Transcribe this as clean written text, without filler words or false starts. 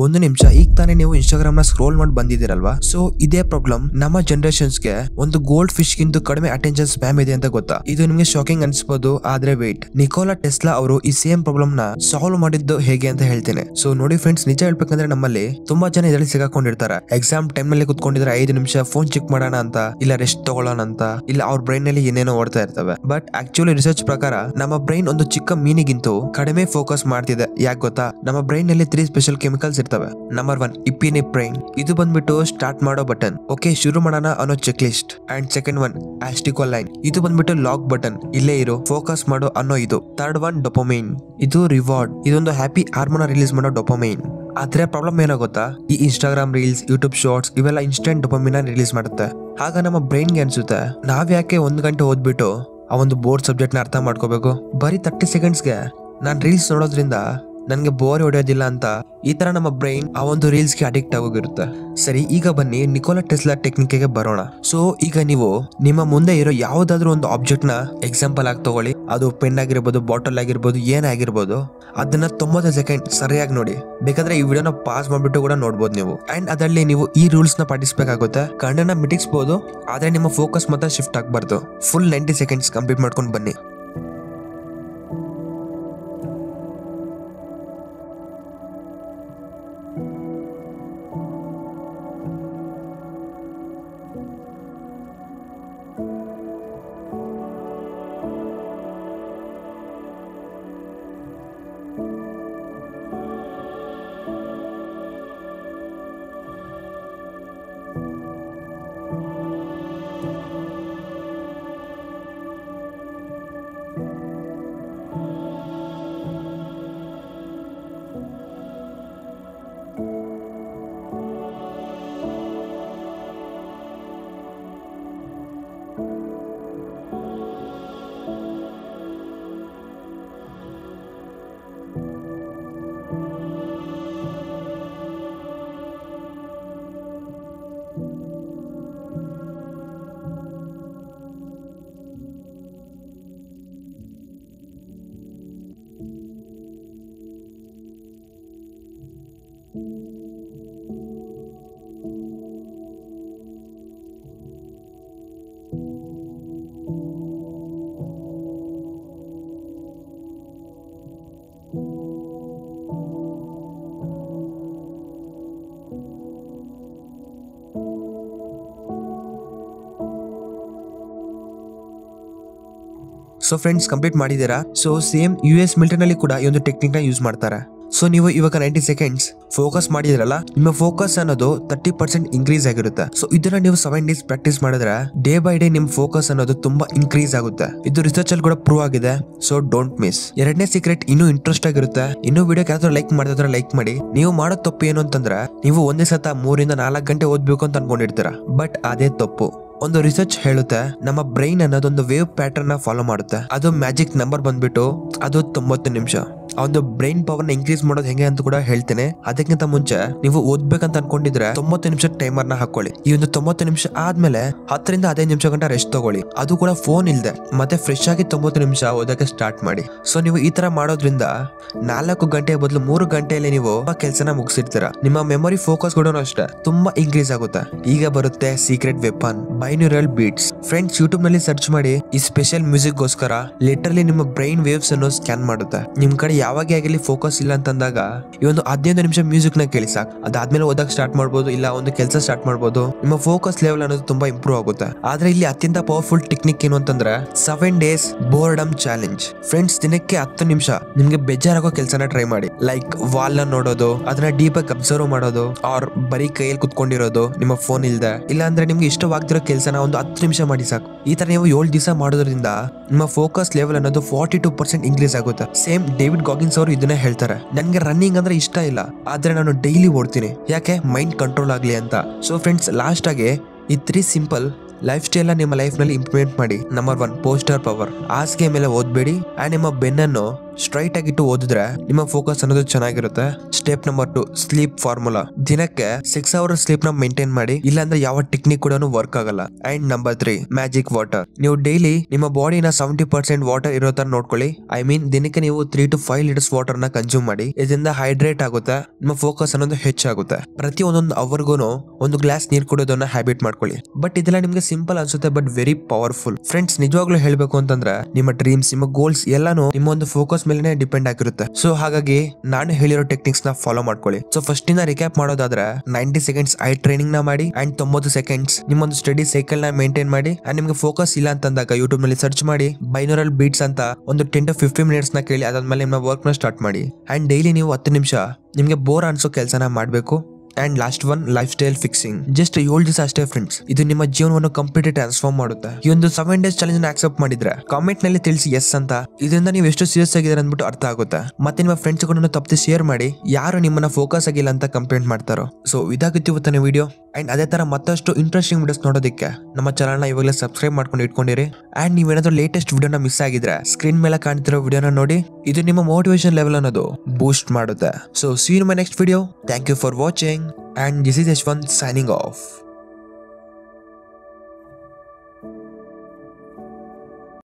ಒಂದು ನಿಮಿಷ, ಈಗ ತಾನೇ ನೀವು ಇನ್ಸ್ಟಾಗ್ರಾಮ್ ನ ಸ್ಕ್ರೋಲ್ ಮಾಡಿ ಬಂದಿದ್ದೀರಲ್ವಾ? ಸೊ ಇದೇ ಪ್ರಾಬ್ಲಮ್ ನಮ್ಮ ಜನರೇಷನ್ಸ್ ಗೆ ಒಂದು ಗೋಲ್ಡ್ ಫಿಶ್ ಗಿಂತ ಕಡಿಮೆ ಅಟೆನ್ಷನ್ ಸ್ಪ್ಯಾಮ್ ಇದೆ ಅಂತ ಗೊತ್ತಾ? ಇದು ನಿಮಗೆ ಶಾಕಿಂಗ್ ಅನ್ಸ್ಬೋದು, ಆದ್ರೆ ವೇಟ್, ನಿಕೋಲಾ ಟೆಸ್ಲಾ ಅವರು ಈ ಸೇಮ್ ಪ್ರಾಬ್ಲಮ್ ನ ಸಾಲ್ವ್ ಮಾಡಿದ್ದು ಹೇಗೆ ಅಂತ ಹೇಳ್ತೇನೆ. ಸೊ ನೋಡಿ ಫ್ರೆಂಡ್ಸ್, ನಿಜ ಹೇಳ್ಬೇಕಂದ್ರೆ ನಮ್ಮಲ್ಲಿ ತುಂಬಾ ಜನ ಇದರಲ್ಲಿ ಸಿಗಾಕೊಂಡಿರ್ತಾರೆ. ಎಕ್ಸಾಮ್ ಟೈಮ್ ನಲ್ಲಿ ಕುತ್ಕೊಂಡಿದ್ರೆ 5 ನಿಮಿಷ ಫೋನ್ ಚೆಕ್ ಮಾಡೋಣ ಅಂತ, ಇಲ್ಲ ರೆಸ್ಟ್ ತಗೊಳ್ಳೋಣ ಅಂತ, ಇಲ್ಲ ಅವ್ರ ಬ್ರೈನ್ ನಲ್ಲಿ ಏನೇನೋ ಓಡ್ತಾ ಇರ್ತವೆ. ಬಟ್ ಆಕ್ಚುಲಿ ರಿಸರ್ಚ್ ಪ್ರಕಾರ ನಮ್ಮ ಬ್ರೈನ್ ಒಂದು ಚಿಕ್ಕ ಮೀನಿಗಿಂತೂ ಕಡಿಮೆ ಫೋಕಸ್ ಮಾಡ್ತಿದೆ. ಯಾಕೆ ಗೊತ್ತಾ? ನಮ್ಮ ಬ್ರೈನ್ ನಲ್ಲಿ 3 ಸ್ಪೆಷಲ್ ಕೆಮಿಕಲ್ಸ್ ಇರ್ತವೆ. ನಂಬರ್ 1 ಇಪಿನೆಫ್ರೈನ್, ಇದು ಬಂದ್ಬಿಟ್ಟು ಸ್ಟಾರ್ಟ್ ಮಾಡೋ ಬಟನ್, ಓಕೆ ಶುರು ಮಾಡೋಣ ಅನ್ನೋ ಚೆಕ್ ಲಿಸ್ಟ್. ಅಂಡ್ ಸೆಕೆಂಡ್ 1 ಆಸ್ಟಿಕೋಲೈನ್, ಇದು ಬಂದ್ಬಿಟ್ಟು ಲಾಕ್ ಬಟನ್, ಇಲ್ಲೇ ಇರೋ ಫೋಕಸ್ ಮಾಡೋ ಅನ್ನೋ ಇದು. ಥರ್ಡ್ 1 ಡೊಪಮೈನ್, ಇದು ರಿವಾರ್ಡ್, ಇದೊಂದು ಹ್ಯಾಪಿ ಹಾರ್ಮೋನ್ ರಿಲೀಸ್ ಮಾಡೋ ಡೊಪಮೈನ್. ಆದ್ರೆ ಪ್ರಾಬ್ಲಮ್ ಏನೋ ಗೊತ್ತಾ? ಈ ಇನ್ಸ್ಟಾಗ್ರಾಮ್ ರೀಲ್ಸ್, ಯೂಟ್ಯೂಬ್ ಶಾರ್ಟ್ಸ್ ಇವೆಲ್ಲ ಇನ್ಸ್ಟೆಂಟ್ ಡೊಪಮೈನ್ ರಿಲೀಸ್ ಮಾಡುತ್ತೆ. ಆಗ ನಮ್ಮ ಬ್ರೈನ್ಗೆ ಅನ್ಸುತ್ತೆ, ನಾವ್ ಯಾಕೆ 1 ಗಂಟೆ ಓದ್ಬಿಟ್ಟು ಆ ಒಂದು ಬೋರ್ಡ್ ಸಬ್ಜೆಕ್ಟ್ ನ ಅರ್ಥ ಮಾಡ್ಕೋಬೇಕು? ಬರೀ 30 ಸೆಕೆಂಡ್ಸ್ಗೆ ನಾನು ರೀಲ್ಸ್ ನೋಡೋದ್ರಿಂದ ನನ್ಗೆ ಬೋರ್ ಹೊಡೆಯೋದಿಲ್ಲ ಅಂತ ಈ ತರ ನಮ್ಮ ಬ್ರೈನ್ ಆ ಒಂದು ರೀಲ್ಸ್ ಗೆ ಅಡಿಕ್ಟ್ ಆಗೋಗಿರುತ್ತೆ. ಸರಿ, ಈಗ ಬನ್ನಿ ನಿಕೋಲಾ ಟೆಸ್ಲಾ ಟೆಕ್ನಿಕ್ ಗೆ ಬರೋಣ. ಸೊ ಈಗ ನೀವು ನಿಮ್ಮ ಮುಂದೆ ಇರೋ ಯಾವ್ದಾದ್ರು ಒಂದು ಆಬ್ಜೆಕ್ಟ್ ನ ಎಕ್ಸಾಂಪಲ್ ಆಗಿ ತಗೊಳ್ಳಿ. ಅದು ಪೆನ್ ಆಗಿರ್ಬೋದು, ಬಾಟಲ್ ಆಗಿರ್ಬೋದು, ಏನಾಗಿರ್ಬೋದು. ಅದನ್ನ 90 ಸೆಕೆಂಡ್ ಸರಿಯಾಗಿ ನೋಡಿ. ಬೇಕಾದ್ರೆ ಈ ವಿಡಿಯೋನ ಪಾಸ್ ಮಾಡ್ಬಿಟ್ಟು ಕೂಡ ನೋಡ್ಬೋದು ನೀವು. ಅಂಡ್ ಅದರಲ್ಲಿ ನೀವು ಈ ರೂಲ್ಸ್ ನ ಪಾಟಿಸ್ಬೇಕಾಗುತ್ತೆ. ಕಣ್ಣನ್ನ ಮಿಟಿಕ್ಸ್ಬೋದು, ಆದ್ರೆ ನಿಮ್ಮ ಫೋಕಸ್ ಮಾತ್ರ ಶಿಫ್ಟ್ ಆಗ್ಬಾರ್ದು. ಫುಲ್ 90 ಸೆಕೆಂಡ್ಸ್ ಕಂಪ್ಲೀಟ್ ಮಾಡ್ಕೊಂಡು ಬನ್ನಿ. ಸೊ ಫ್ರೆಂಡ್ಸ್, ಕಂಪ್ಲೀಟ್ ಮಾಡಿದ್ದೀರಾ? ಸೊ ಸೇಮ್ US ಮಿಲಿಟರಿನಲ್ಲಿ ಕೂಡ ಈ ಒಂದು ಟೆಕ್ನಿಕ್ ನ ಯೂಸ್ ಮಾಡ್ತಾರೆ. ಸೊ ನೀವು ಇವಾಗ 90 ಸೆಕೆಂಡ್ಸ್ ಫೋಕಸ್ ಮಾಡಿದ್ರಲ್ಲ, ನಿಮ್ಮ ಫೋಕಸ್ ಅನ್ನೋದು 30% ಇನ್ಕ್ರೀಸ್ ಆಗಿರುತ್ತೆ. ಸೊ ಇದನ್ನ ನೀವು 7 ಡೇಸ್ ಪ್ರಾಕ್ಟೀಸ್ ಮಾಡಿದ್ರೆ ಡೇ ಬೈ ಡೇ ನಿಮ್ ಫೋಕಸ್ ಅನ್ನೋದು ತುಂಬಾ ಇನ್ಕ್ರೀಸ್ ಆಗುತ್ತೆ. ಇದು ರಿಸರ್ಚ್ ಅಲ್ಲಿ ಕೂಡ ಪ್ರೂವ್ ಆಗಿದೆ. So don't miss. 2ನೇ ಸೀಕ್ರೆಟ್ ಇನ್ನೂ ಇಂಟ್ರೆಸ್ಟ್ ಆಗಿರುತ್ತೆ. ಇನ್ನೂ ವಿಡಿಯೋಗೆ ಯಾರಾದ್ರೂ ಲೈಕ್ ಮಾಡಿದ್ರೆ ಲೈಕ್ ಮಾಡಿ. ನೀವು ಮಾಡೋ ತಪ್ಪು ಏನು ಅಂತಂದ್ರೆ, ನೀವು ಒಂದೇ ಸತ 3 ಇಂದ 4 ಗಂಟೆ ಓದ್ಬೇಕು ಅಂತ ಅನ್ಕೊಂಡಿರ್ತೀರಾ. ಬಟ್ ಅದೇ ತಪ್ಪು. ಒಂದು ರಿಸರ್ಚ್ ಹೇಳುತ್ತೆ, ನಮ್ಮ ಬ್ರೈನ್ ಅನ್ನೋದೊಂದು ವೇವ್ ಪ್ಯಾಟರ್ನ್ ನ ಫಾಲೋ ಮಾಡುತ್ತೆ. ಅದು ಮ್ಯಾಜಿಕ್ ನಂಬರ್ ಬಂದ್ಬಿಟ್ಟು ಅದು 90 ನಿಮಿಷ. ಆ ಒಂದು ಬ್ರೈನ್ ಪವರ್ ನ ಇನ್ಕ್ರೀಸ್ ಮಾಡೋದು ಹೆಂಗೆ ಅಂತ ಕೂಡ ಹೇಳ್ತೇನೆ. ಅದಕ್ಕಿಂತ ಮುಂಚೆ ನೀವು ಓದ್ಬೇಕಂತ ಅನ್ಕೊಂಡಿದ್ರೆ 90 ನಿಮಿಷ ಟೈಮರ್ ನ ಹಾಕೊಳ್ಳಿ. ಈ ಒಂದು 90 ನಿಮಿಷ ಆದ್ಮೇಲೆ 10 ರಿಂದ 15 ನಿಮಿಷ ಗಂಟ ರೆಸ್ಟ್ ತಗೊಳ್ಳಿ. ಅದು ಕೂಡ ಫೋನ್ ಇಲ್ದೆ. ಮತ್ತೆ ಫ್ರೆಶ್ ಆಗಿ 90 ನಿಮಿಷ ಓದಕ್ಕೆ ಸ್ಟಾರ್ಟ್ ಮಾಡಿ. ಸೊ ನೀವು ಈ ತರ ಮಾಡೋದ್ರಿಂದ 4 ಗಂಟೆ ಬದಲು 3 ಗಂಟೆಯಲ್ಲಿ ನೀವು ಕೆಲಸನ ಮುಗಿಸಿರ್ತೀರಾ. ನಿಮ್ಮ ಮೆಮೊರಿ ಫೋಕಸ್ ಕೂಡ ಅಷ್ಟೇ ತುಂಬಾ ಇನ್ಕ್ರೀಸ್ ಆಗುತ್ತೆ. ಈಗ ಬರುತ್ತೆ secret weapon, binaural beats. Friends, YouTube ನಲ್ಲಿ ಸರ್ಚ್ ಮಾಡಿ. ಈ ಸ್ಪೆಷಲ್ ಮ್ಯೂಸಿಕ್ ಗೋಸ್ಕರ ಲಿಟರಲಿ ನಿಮ್ಮ ಬ್ರೈನ್ ವೇವ್ಸ್ ಅನ್ನು ಸ್ಕ್ಯಾನ್ ಮಾಡುತ್ತೆ. ನಿಮ್ ಕಡೆ ಯಾವಾಗ ಆಗಲಿ ಫೋಕಸ್ ಇಲ್ಲ ಅಂತಂದಾಗ ಈ ಒಂದು 15 ನಿಮಿಷ ಮ್ಯೂಸಿಕ್ ನ ಕೇಳಿ ಸಾಕು. ಅದಾದ್ಮೇಲೆ ಓದಕ್ ಸ್ಟಾರ್ಟ್ ಮಾಡ್ಬೋದು, ಇಲ್ಲ ಒಂದು ಕೆಲಸ ಸ್ಟಾರ್ಟ್ ಮಾಡ್ಬೋದು. ನಿಮ್ಮ ಫೋಕಸ್ ಲೆವೆಲ್ ಅನ್ನೋದು ತುಂಬಾ ಇಂಪ್ರೂವ್ ಆಗುತ್ತೆ. ಆದ್ರೆ ಇಲ್ಲಿ ಅತ್ಯಂತ ಪವರ್ಫುಲ್ ಟೆಕ್ನಿಕ್ ಏನು ಅಂತಂದ್ರೆ 7 ಡೇಸ್ ಬೋರ್ಡಮ್ ಚಾಲೆಂಜ್. ಫ್ರೆಂಡ್ಸ್, ದಿನಕ್ಕೆ 10 ನಿಮಿಷ ನಿಮ್ಗೆ ಬೇಜಾರಾಗೋ ಕೆಲಸನ ಟ್ರೈ ಮಾಡಿ. ಲೈಕ್ ವಾಲ್ ನ ನೋಡೋದು, ಅದನ್ನ ಡೀಪ್ ಆಗಿ ಅಬ್ಸರ್ವ್ ಮಾಡೋದು, ಆರ್ ಬರೀ ಕೈಯಲ್ಲಿ ಕುತ್ಕೊಂಡಿರೋದು ನಿಮ್ಮ ಫೋನ್ ಇಲ್ದೆ. ಇಲ್ಲ ಅಂದ್ರೆ ನಿಮ್ಗೆ ಇಷ್ಟವಾಗ್ತಿರೋ ಕೆಲಸನ ಒಂದು 10 ನಿಮಿಷ ಮಾಡಿ ಸಾಕು. ಈ ತರ ನೀವು 7 ದಿವಸ ಮಾಡೋದ್ರಿಂದ ನಿಮ್ಮ ಫೋಕಸ್ ಲೆವೆಲ್ ಅನ್ನೋದು 42% ಇನ್ಕ್ರೀಸ್ ಆಗುತ್ತೆ. ಸೇಮ್ ಡೇವಿಡ್ ಗಾಗಿನ್ಸ್ ಅವರು ಇದನ್ನ ಹೇಳ್ತಾರೆ. ನನ್ಗೆ ರನ್ನಿಂಗ್ ಅಂದ್ರೆ ಇಷ್ಟ ಇಲ್ಲ, ಆದ್ರೆ ನಾನು ಡೈಲಿ ಓಡ್ತೀನಿ. ಯಾಕೆ? ಮೈಂಡ್ ಕಂಟ್ರೋಲ್ ಆಗ್ಲಿ ಅಂತ. ಸೊ ಫ್ರೆಂಡ್ಸ್, ಲಾಸ್ಟ್ ಆಗಿ ಈ 3 ಸಿಂಪಲ್ ಲೈಫ್ ಸ್ಟೈಲ್ ನಿಮ್ಮ ಲೈಫ್ ನಲ್ಲಿ ಇಂಪ್ಲಿಮೆಂಟ್ ಮಾಡಿ. Number 1 poster power. ಹಾಸಿಗೆ ಮೇಲೆ ಓದ್ಬೇಡಿ. ಅಂಡ್ ನಿಮ್ಮ ಬೆನ್ನನ್ನು ಸ್ಟ್ರೈಟ್ ಆಗಿಟ್ಟು ಓದಿದ್ರೆ ನಿಮ್ಮ ಫೋಕಸ್ ಅನ್ನೋದು ಚೆನ್ನಾಗಿರುತ್ತೆ. Step number 2 sleep formula. ದಿನಕ್ಕೆ 6 ಅವರ್ಸ್ ಸ್ಲೀಪ್ ನ ಮೇಂಟೈನ್ ಮಾಡಿ, ಇಲ್ಲಾಂದ್ರೆ ಯಾವ ಟೆಕ್ನಿಕ್ ಕೂಡ ವರ್ಕ್ ಆಗಲ್ಲ. And number 3 magic water. ನೀವು ಡೈಲಿ ನಿಮ್ಮ ಬಾಡಿನ 70% ವಾಟರ್ ಇರೋ ತರ ನೋಡ್ಕೊಳ್ಳಿ. ಐ ಮೀನ್ ದಿನಕ್ಕೆ ನೀವು 3 to 5 ಲೀಟರ್ಸ್ ವಾಟರ್ ನ ಕನ್ಸ್ಯೂಮ್ ಮಾಡಿ. ಇದರಿಂದ ಹೈಡ್ರೇಟ್ ಆಗುತ್ತೆ, ನಿಮ್ಮ ಫೋಕಸ್ ಅನ್ನೋದು ಹೆಚ್ಚಾಗುತ್ತೆ. ಪ್ರತಿ ಒಂದೊಂದು ಅವರ್ಗೂನು ಒಂದು ಗ್ಲಾಸ್ ನೀರು ಕುಡಿಯೋದನ್ನ ಹ್ಯಾಬಿಟ್ ಮಾಡ್ಕೊಳ್ಳಿ. ಬಟ್ ಇದೆಲ್ಲ ನಿಮ್ಗೆ ಸಿಂಪಲ್ ಅನ್ಸುತ್ತೆ, ಬಟ್ ವೆರಿ ಪವರ್ಫುಲ್. ಫ್ರೆಂಡ್ಸ್, ನಿಜವಾಗ್ಲೂ ಹೇಳ್ಬೇಕು ಅಂತಂದ್ರೆ ನಿಮ್ಮ ಡ್ರೀಮ್ಸ್, ನಿಮ್ಮ ಗೋಲ್ಸ್ ಎಲ್ಲಾನು ನಿಮ್ಮ ಒಂದು ಫೋಕಸ್ ಮೇಲೆ ಡಿಪೆಂಡ್ ಆಗಿರುತ್ತೆ. ಸೊ ಹಾಗಾಗಿ ನಾನು ಹೇಳಿರೋ ಟೆಕ್ನಿಕ್ಸ್ ನ ಫಾಲೋ ಮಾಡ್ಕೊಳ್ಳಿ. ಸೊ ಫಸ್ಟ್ ಇಂದ ರಿಕ್ಯಾಪ್ ಮಾಡೋದಾದ್ರೆ 90 ಸೆಕೆಂಡ್ಸ್ ಐ ಟ್ರೈನಿಂಗ್ ನ ಮಾಡಿ, ಅಂಡ್ 90 ಸೆಕೆಂಡ್ಸ್ ನಿಮ್ಮೊಂದು ಸ್ಟಡಿ ಸೈಕಲ್ ನ ಮೇಂಟೈನ್ ಮಾಡಿ. ಅಂಡ್ ನಿಮ್ಗೆ ಫೋಕಸ್ ಇಲ್ಲ ಅಂತಂದಾಗ ಯೂಟ್ಯೂಬ್ ನಲ್ಲಿ ಸರ್ಚ್ ಮಾಡಿ ಬೈನೋರಲ್ ಬೀಟ್ಸ್ ಅಂತ ಒಂದು 10 to 15 ಮಿನಿಟ್ಸ್ ನ ಕೇಳಿ. ಅದಾದ್ಮೇಲೆ ನಿಮ್ಮ ವರ್ಕ್ ನ ಸ್ಟಾರ್ಟ್ ಮಾಡಿ. ಅಂಡ್ ಡೈಲಿ ನೀವು 10 ನಿಮಿಷ ನಿಮ್ಗೆ ಬೋರ್ ಅನ್ಸೋ ಕೆಲಸನ ಮಾಡಬೇಕು. And last one, life style fixing. Just 7 ದಿವಸ ಅಷ್ಟೇ ಫ್ರೆಂಡ್ಸ್, ಇದು ನಿಮ್ಮ ಜೀವನವನ್ನು ಕಂಪ್ಲೀಟ್ ಟ್ರಾನ್ಸ್ಫಾರ್ಮ್ ಮಾಡುತ್ತೆ. ಈ ಒಂದು 7 ಡೇಸ್ ಚಾಲೆಂಜ್ ನ ಆಕ್ಸೆಪ್ಟ್ ಮಾಡಿದ್ರೆ ಕಾಮೆಂಟ್ ನಲ್ಲಿ ತಿಳಿಸಿ ಎಸ್ ಅಂತ. ಇದರಿಂದ ನೀವು ಎಷ್ಟು ಸೀರಿಯಸ್ ಆಗಿದ್ರೆ ಅಂದ್ಬಿಟ್ಟು ಅರ್ಥ ಆಗುತ್ತೆ. ಮತ್ತೆ ನಿಮ್ಮ ಫ್ರೆಂಡ್ಸ್ ಕೂಡ ತಪ್ಪದೆ ಶೇರ್ ಮಾಡಿ, ಯಾರು ನಿಮ್ಮನ್ನ ಫೋಕಸ್ ಆಗಿಲ್ಲ ಅಂತ ಕಂಪ್ಲೇಂಟ್ ಮಾಡ್ತಾರೋ. ಸೊ ಇದಾಗಿತ್ತು ಇವತ್ತಿನ ವಿಡಿಯೋ. ಅಂಡ್ ಅದೇ ತರ ಮತ್ತಷ್ಟು ಇಂಟ್ರೆಸ್ಟಿಂಗ್ ವಿಡಿಯೋಸ್ ನೋಡೋದಕ್ಕೆ ನಮ್ಮ ಚಾನಲ್ ನ ಇವಾಗಲೇ ಸಬ್ಸ್ಕ್ರೈಬ್ ಮಾಡ್ಕೊಂಡು ಇಟ್ಕೊಂಡಿರಿ. ಅಂಡ್ ನೀವೇನಾದ್ರೂ ಲೇಟೆಸ್ಟ್ ವಿಡಿಯೋನ ಮಿಸ್ ಆಗಿದ್ರೆ ಸ್ಕ್ರೀನ್ ಮೇಲೆ ಕಾಣ್ತಿರೋ ವಿಡಿಯೋನ ನೋಡಿ. ಇದು ನಿಮ್ಮ ಮೋಟಿವೇಶನ್ ಲೆವೆಲ್ ಅನ್ನೋದು ಬೂಸ್ಟ್ ಮಾಡುತ್ತೆ. So see you in my next video. Thank you for watching. And this is Yashwant signing off.